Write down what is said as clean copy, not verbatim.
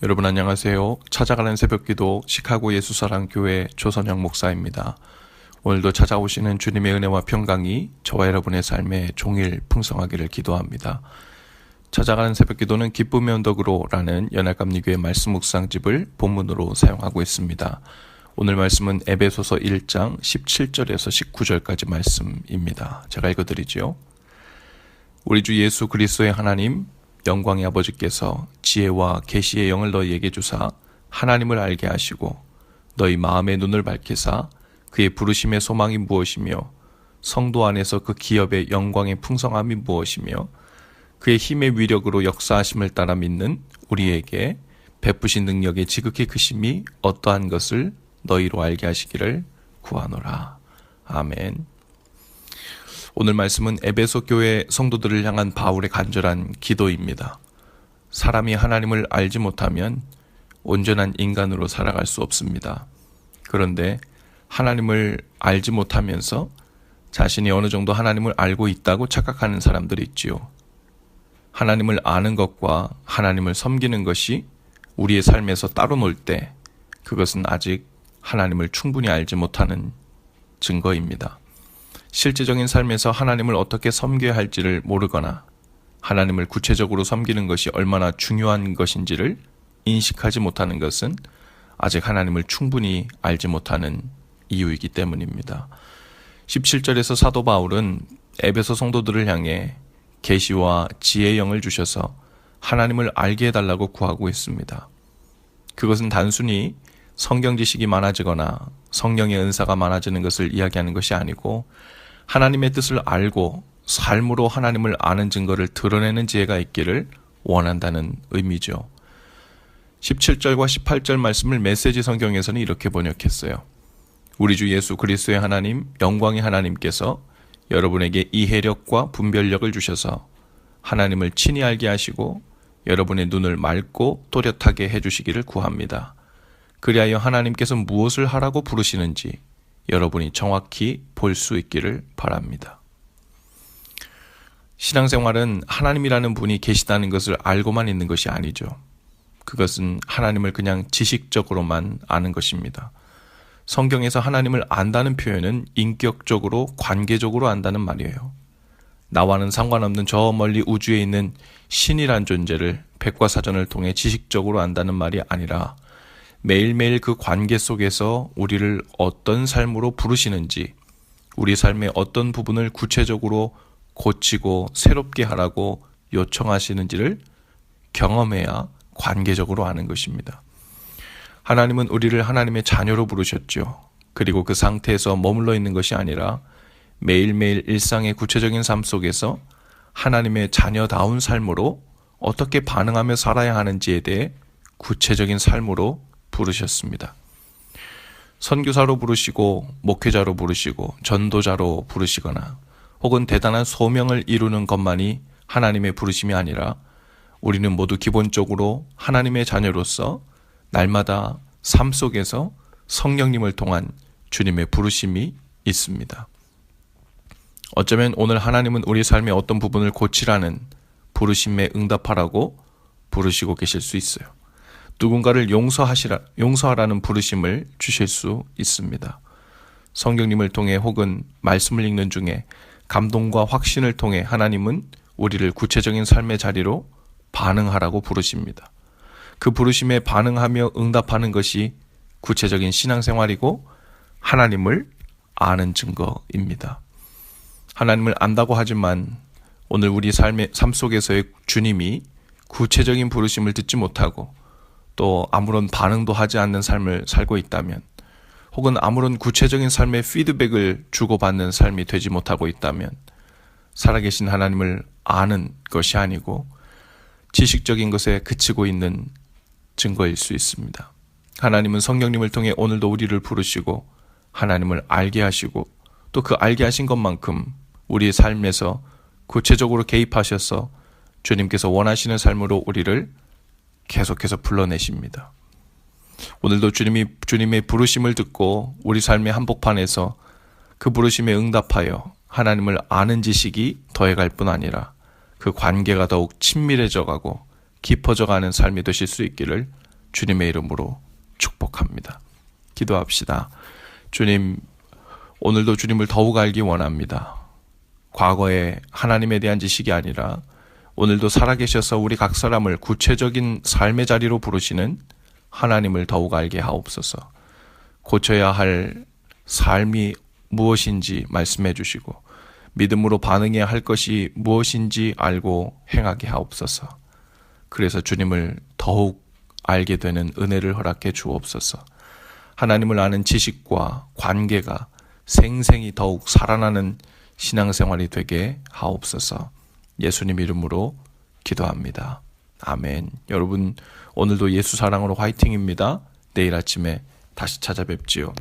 여러분 안녕하세요. 찾아가는 새벽기도 시카고 예수사랑교회 조선영 목사입니다. 오늘도 찾아오시는 주님의 은혜와 평강이 저와 여러분의 삶에 종일 풍성하기를 기도합니다. 찾아가는 새벽기도는 기쁨의 언덕으로 라는 연합감리교회 말씀 묵상집을 본문으로 사용하고 있습니다. 오늘 말씀은 에베소서 1장 17절에서 19절까지 말씀입니다. 제가 읽어드리죠. 우리 주 예수 그리스도의 하나님 영광의 아버지께서 지혜와 계시의 영을 너희에게 주사 하나님을 알게 하시고 너희 마음의 눈을 밝히사 그의 부르심의 소망이 무엇이며 성도 안에서 그 기업의 영광의 풍성함이 무엇이며 그의 힘의 위력으로 역사하심을 따라 믿는 우리에게 베푸신 능력의 지극히 크심이 어떠한 것을 너희로 알게 하시기를 구하노라. 아멘. 오늘 말씀은 에베소 교회 성도들을 향한 바울의 간절한 기도입니다. 사람이 하나님을 알지 못하면 온전한 인간으로 살아갈 수 없습니다. 그런데 하나님을 알지 못하면서 자신이 어느 정도 하나님을 알고 있다고 착각하는 사람들이 있지요. 하나님을 아는 것과 하나님을 섬기는 것이 우리의 삶에서 따로 놀 때 그것은 아직 하나님을 충분히 알지 못하는 증거입니다. 실제적인 삶에서 하나님을 어떻게 섬겨야 할지를 모르거나 하나님을 구체적으로 섬기는 것이 얼마나 중요한 것인지를 인식하지 못하는 것은 아직 하나님을 충분히 알지 못하는 이유이기 때문입니다. 17절에서 사도 바울은 에베소 성도들을 향해 계시와 지혜의 영을 주셔서 하나님을 알게 해달라고 구하고 있습니다. 그것은 단순히 성경 지식이 많아지거나 성령의 은사가 많아지는 것을 이야기하는 것이 아니고 하나님의 뜻을 알고 삶으로 하나님을 아는 증거를 드러내는 지혜가 있기를 원한다는 의미죠. 17절과 18절 말씀을 메시지 성경에서는 이렇게 번역했어요. 우리 주 예수 그리스도의 하나님, 영광의 하나님께서 여러분에게 이해력과 분별력을 주셔서 하나님을 친히 알게 하시고 여러분의 눈을 맑고 또렷하게 해주시기를 구합니다. 그리하여 하나님께서 무엇을 하라고 부르시는지 여러분이 정확히 볼 수 있기를 바랍니다. 신앙생활은 하나님이라는 분이 계시다는 것을 알고만 있는 것이 아니죠. 그것은 하나님을 그냥 지식적으로만 아는 것입니다. 성경에서 하나님을 안다는 표현은 인격적으로 관계적으로 안다는 말이에요. 나와는 상관없는 저 멀리 우주에 있는 신이란 존재를 백과사전을 통해 지식적으로 안다는 말이 아니라 매일매일 그 관계 속에서 우리를 어떤 삶으로 부르시는지, 우리 삶의 어떤 부분을 구체적으로 고치고 새롭게 하라고 요청하시는지를 경험해야 관계적으로 아는 것입니다. 하나님은 우리를 하나님의 자녀로 부르셨죠. 그리고 그 상태에서 머물러 있는 것이 아니라 매일매일 일상의 구체적인 삶 속에서 하나님의 자녀다운 삶으로 어떻게 반응하며 살아야 하는지에 대해 구체적인 삶으로 부르셨습니다. 선교사로 부르시고 목회자로 부르시고 전도자로 부르시거나 혹은 대단한 소명을 이루는 것만이 하나님의 부르심이 아니라 우리는 모두 기본적으로 하나님의 자녀로서 날마다 삶 속에서 성령님을 통한 주님의 부르심이 있습니다. 어쩌면 오늘 하나님은 우리 삶의 어떤 부분을 고치라는 부르심에 응답하라고 부르시고 계실 수 있어요. 누군가를 용서하라는 부르심을 주실 수 있습니다. 성경님을 통해 혹은 말씀을 읽는 중에 감동과 확신을 통해 하나님은 우리를 구체적인 삶의 자리로 반응하라고 부르십니다. 그 부르심에 반응하며 응답하는 것이 구체적인 신앙생활이고 하나님을 아는 증거입니다. 하나님을 안다고 하지만 오늘 우리 삶 속에서의 주님이 구체적인 부르심을 듣지 못하고 또 아무런 반응도 하지 않는 삶을 살고 있다면 혹은 아무런 구체적인 삶의 피드백을 주고받는 삶이 되지 못하고 있다면 살아계신 하나님을 아는 것이 아니고 지식적인 것에 그치고 있는 증거일 수 있습니다. 하나님은 성령님을 통해 오늘도 우리를 부르시고 하나님을 알게 하시고 또 그 알게 하신 것만큼 우리의 삶에서 구체적으로 개입하셔서 주님께서 원하시는 삶으로 우리를 계속해서 불러내십니다. 오늘도 주님의 부르심을 듣고 우리 삶의 한복판에서 그 부르심에 응답하여 하나님을 아는 지식이 더해갈 뿐 아니라 그 관계가 더욱 친밀해져가고 깊어져가는 삶이 되실 수 있기를 주님의 이름으로 축복합니다. 기도합시다. 주님, 오늘도 주님을 더욱 알기 원합니다. 과거에 하나님에 대한 지식이 아니라 오늘도 살아계셔서 우리 각 사람을 구체적인 삶의 자리로 부르시는 하나님을 더욱 알게 하옵소서. 고쳐야 할 삶이 무엇인지 말씀해 주시고 믿음으로 반응해야 할 것이 무엇인지 알고 행하게 하옵소서. 그래서 주님을 더욱 알게 되는 은혜를 허락해 주옵소서. 하나님을 아는 지식과 관계가 생생히 더욱 살아나는 신앙생활이 되게 하옵소서. 예수님 이름으로 기도합니다. 아멘. 여러분, 오늘도 예수 사랑으로 화이팅입니다. 내일 아침에 다시 찾아뵙지요.